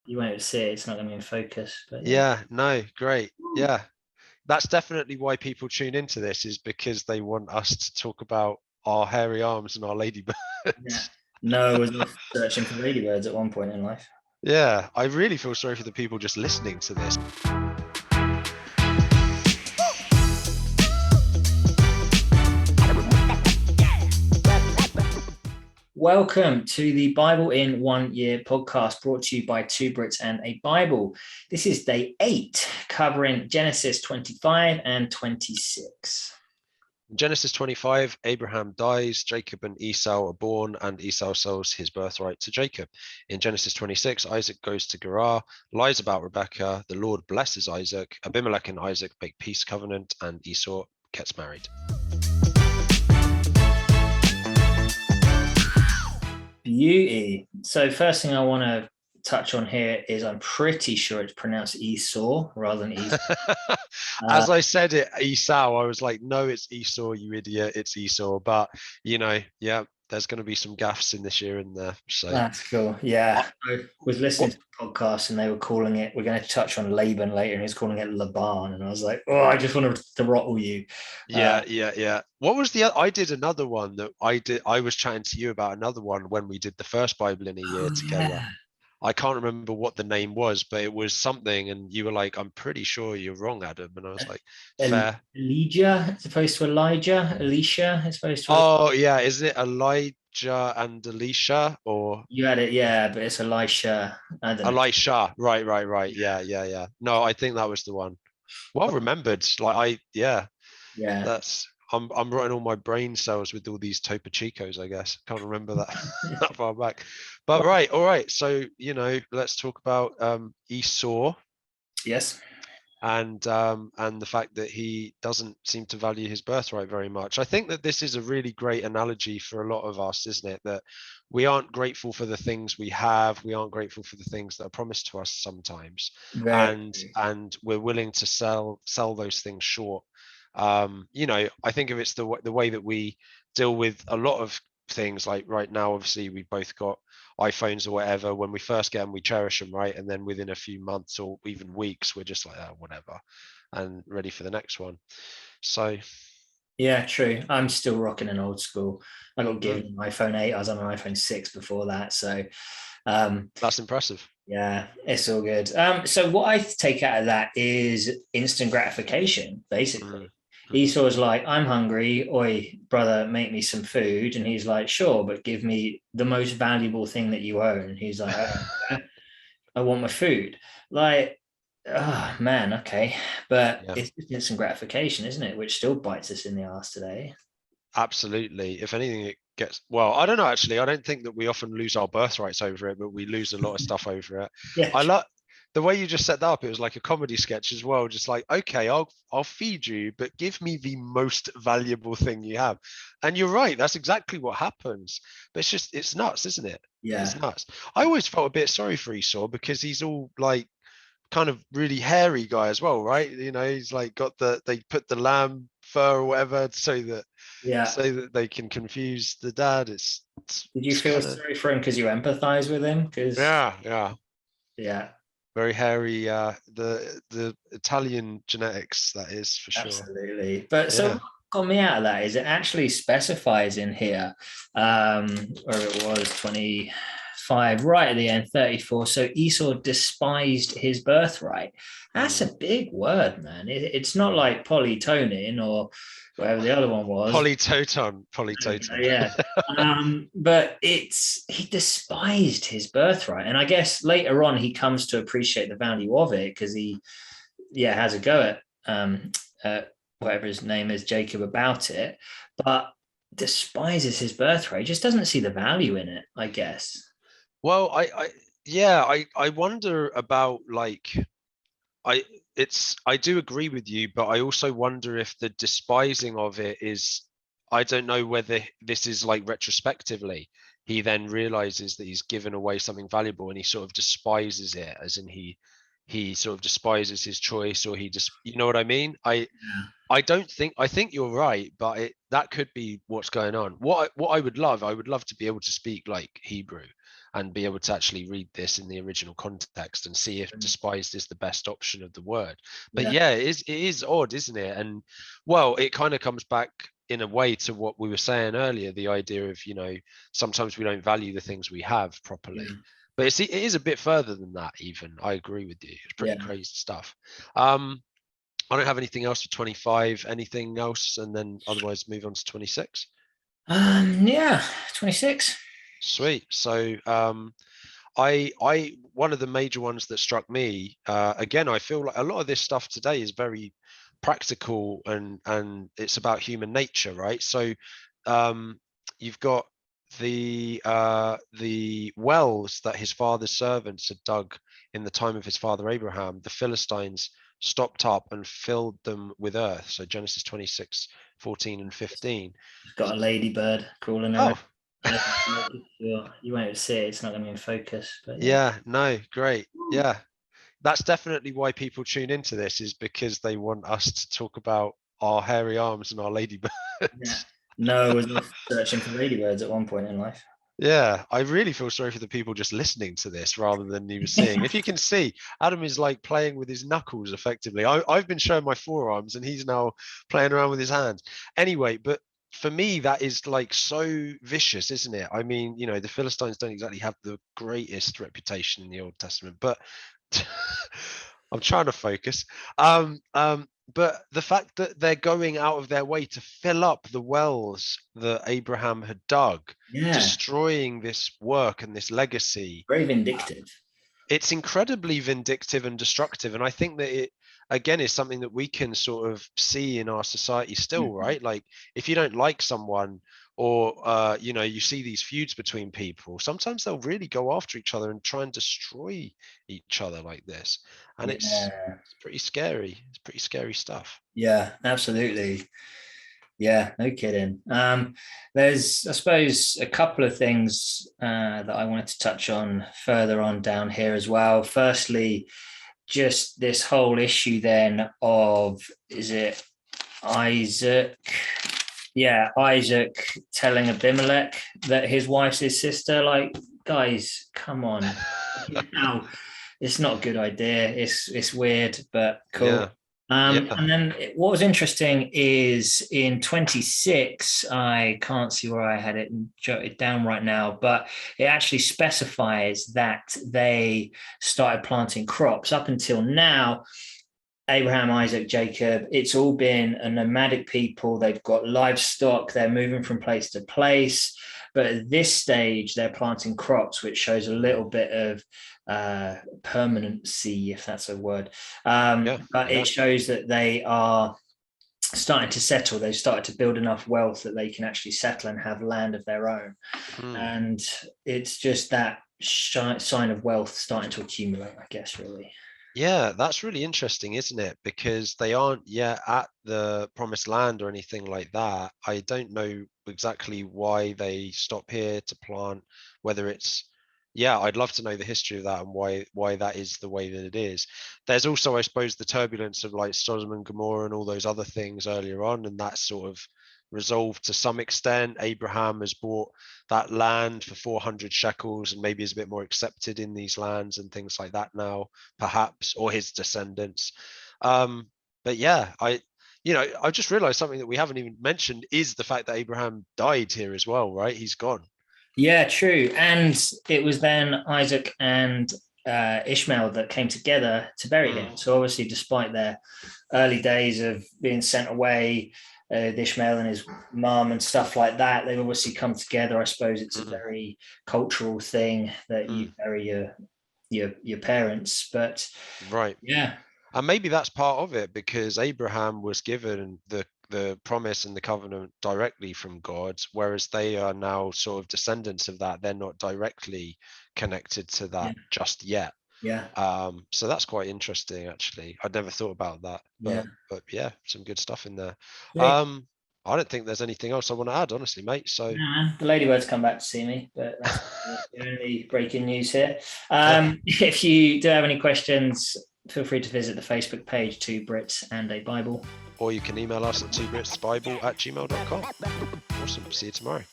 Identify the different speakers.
Speaker 1: You won't be able to see it. It's not going to be in focus. But
Speaker 2: Yeah, no, great. Yeah, that's definitely why people tune into this, is because they want us to talk about our hairy arms and our ladybirds.
Speaker 1: yeah. No, I was off searching for ladybirds at one point in life.
Speaker 2: Yeah, I really feel sorry for the people just listening to this.
Speaker 1: Welcome to the Bible in 1 Year podcast, brought to you by two Brits and aBible. This is day 8, covering Genesis 25 and 26.
Speaker 2: In Genesis 25, Abraham dies, Jacob and Esau are born, and Esau sells his birthright to Jacob. In Genesis 26, Isaac goes to Gerar, lies about Rebekah, the Lord blesses Isaac, Abimelech and Isaac make peace covenant, and Esau gets married.
Speaker 1: Beauty. So first thing I want to touch on here is I'm pretty sure it's pronounced Esau rather than Esau.
Speaker 2: As I said it, Esau, I was like, no, it's Esau, you idiot, it's Esau. But, yeah, there's going to be some gaffes in this year and there. So
Speaker 1: that's cool. Yeah. I was listening to the podcast and they were calling it, we're going to touch on Laban later, and he's calling it Laban. And I was like, oh, I just want to throttle you.
Speaker 2: Yeah. What was I did another one that I was chatting to you about another one when we did the first Bible in a Year together. Yeah. I can't remember what the name was, but it was something, and you were like, I'm pretty sure you're wrong, Adam. And I was like, fair.
Speaker 1: Elijah as opposed to Elijah, Elisha as opposed to...
Speaker 2: Oh, yeah. Isn't it Elijah and Elisha? Or
Speaker 1: you had it, yeah, but it's Elisha. I don't know.
Speaker 2: Elisha. Right. Yeah. No, I think that was the one. Well remembered. Yeah. That's I'm rotting all my brain cells with all these Topo Chicos, I guess. Can't remember that that far back. But all right. So, let's talk about Esau.
Speaker 1: Yes.
Speaker 2: And the fact that he doesn't seem to value his birthright very much. I think that this is a really great analogy for a lot of us, isn't it? That we aren't grateful for the things we have. We aren't grateful for the things that are promised to us sometimes. And we're willing to sell those things short. I think if it's the way that we deal with a lot of things, like right now, obviously we've both got iPhones or whatever. When we first get them, we cherish them, right? And then within a few months or even weeks, we're just like, oh, whatever, and ready for the next one. So
Speaker 1: yeah, true. I'm still rocking an old school. I got given an iPhone 8. I was on an iPhone 6 before that. So
Speaker 2: that's impressive.
Speaker 1: Yeah, it's all good. So what I take out of that is instant gratification, basically. Esau's like, I'm hungry. Oi, brother, make me some food. And he's like, sure, but give me the most valuable thing that you own. And he's like, I want my food. Like, oh, man, okay. But it's just instant gratification, isn't it? Which still bites us in the ass today.
Speaker 2: Absolutely. If anything, it gets, well, I don't know, actually. I don't think that we often lose our birthrights over it, but we lose a lot of stuff over it.
Speaker 1: Yeah.
Speaker 2: I love the way you just set that up. It was like a comedy sketch as well. Just like, okay, I'll feed you, but give me the most valuable thing you have. And you're right. That's exactly what happens. But it's nuts, isn't it?
Speaker 1: Yeah.
Speaker 2: It's nuts. I always felt a bit sorry for Esau because he's all like kind of really hairy guy as well, right? He's like they put the lamb fur or whatever so that they can confuse the dad. Did
Speaker 1: you feel sorry for him because you empathize with him?
Speaker 2: Yeah. Very hairy, the Italian genetics, that is, for sure.
Speaker 1: Absolutely. But so what got me out of that is it actually specifies in here, where it was 25, right at the end, 34. So Esau despised his birthright. That's a big word, man. It's not like polytonin or whatever the other one was.
Speaker 2: Polytoton.
Speaker 1: Yeah. But he despised his birthright. And I guess later on he comes to appreciate the value of it because he has a go at whatever his name is, Jacob, about it, but despises his birthright. He just doesn't see the value in it, I guess.
Speaker 2: Well, I wonder about I do agree with you, but I also wonder if the despising of it is, I don't know whether this is like retrospectively, he then realizes that he's given away something valuable and he sort of despises it, as in he sort of despises his choice, or he just, you know what I mean? I think you're right, but that could be what's going on. What I would love to be able to speak like Hebrew and be able to actually read this in the original context and see if despised is the best option of the word. But yeah, it is odd, isn't it? And well, it kind of comes back in a way to what we were saying earlier, the idea of, sometimes we don't value the things we have properly. But it is a bit further than that even. I agree with you. It's pretty crazy stuff. I don't have anything else for 25. Anything else? And then otherwise move on to 26.
Speaker 1: 26.
Speaker 2: Sweet. So I one of the major ones that struck me, again, I feel like a lot of this stuff today is very practical and it's about human nature, right? So you've got the wells that his father's servants had dug in the time of his father Abraham. The Philistines stopped up and filled them with earth. So Genesis 26, 14 and 15.
Speaker 1: Got a ladybird crawling
Speaker 2: Oh.
Speaker 1: You won't see it. It's not going to be in focus. But
Speaker 2: no, great. Yeah. That's definitely why people tune into this, is because they want us to talk about our hairy arms and our ladybirds.
Speaker 1: Noah was searching for ladybirds at one point in life.
Speaker 2: Yeah, I really feel sorry for the people just listening to this rather than he was seeing. If you can see, Adam is like playing with his knuckles effectively. I've been showing my forearms and he's now playing around with his hands. Anyway, but for me, that is like so vicious, isn't it? I mean, the Philistines don't exactly have the greatest reputation in the Old Testament, but I'm trying to focus. But the fact that they're going out of their way to fill up the wells that Abraham had dug, destroying this work and this legacy.
Speaker 1: Very vindictive.
Speaker 2: It's incredibly vindictive and destructive. And I think that it, again, is something that we can sort of see in our society still, right? Like if you don't like someone, or you see these feuds between people, sometimes they'll really go after each other and try and destroy each other like this. And it's pretty scary. It's pretty scary stuff.
Speaker 1: Yeah, absolutely. Yeah, no kidding. There's, I suppose, a couple of things that I wanted to touch on further on down here as well. Firstly, just this whole issue then of, is it Isaac? Yeah, Isaac telling Abimelech that his wife's his sister. Like, guys, come on. It's not a good idea. It's weird, but cool. And then what was interesting is in 26, I can't see where I had it jotted down right now, but it actually specifies that they started planting crops. Up until now, Abraham, Isaac, Jacob, it's all been a nomadic people. They've got livestock. They're moving from place to place. But at this stage, they're planting crops, which shows a little bit of permanency, if that's a word. But it shows that they are starting to settle. They've started to build enough wealth that they can actually settle and have land of their own. And it's just that sign of wealth starting to accumulate, I guess, really.
Speaker 2: Yeah, that's really interesting, isn't it? Because they aren't yet at the promised land or anything like that. I don't know exactly why they stop here to plant, whether it's, I'd love to know the history of that and why that is the way that it is. There's also, I suppose, the turbulence of like Sodom and Gomorrah and all those other things earlier on, and that sort of resolved to some extent. Abraham has bought that land for 400 shekels and maybe is a bit more accepted in these lands and things like that now, perhaps, or his descendants. But yeah, I just realized something that we haven't even mentioned is the fact that Abraham died here as well, right? He's gone.
Speaker 1: Yeah, true. And it was then Isaac and Ishmael that came together to bury him. So obviously, despite their early days of being sent away, Ishmael and his mom and stuff like that, they've obviously come together. I suppose it's a very cultural thing that you bury your parents, but
Speaker 2: right.
Speaker 1: Yeah.
Speaker 2: And maybe that's part of it, because Abraham was given the promise and the covenant directly from God, whereas they are now sort of descendants of that. They're not directly connected to that just yet. So that's quite interesting, actually. I'd never thought about that, but yeah, some good stuff in there. I don't think there's anything else I want to add, honestly, mate. So
Speaker 1: the ladybirds come back to see me, but that's the only breaking news here. If you do have any questions, feel free to visit the Facebook page, 2 Brits and a Bible.
Speaker 2: Or you can email us at 2britsbible@gmail.com. Awesome. See you tomorrow.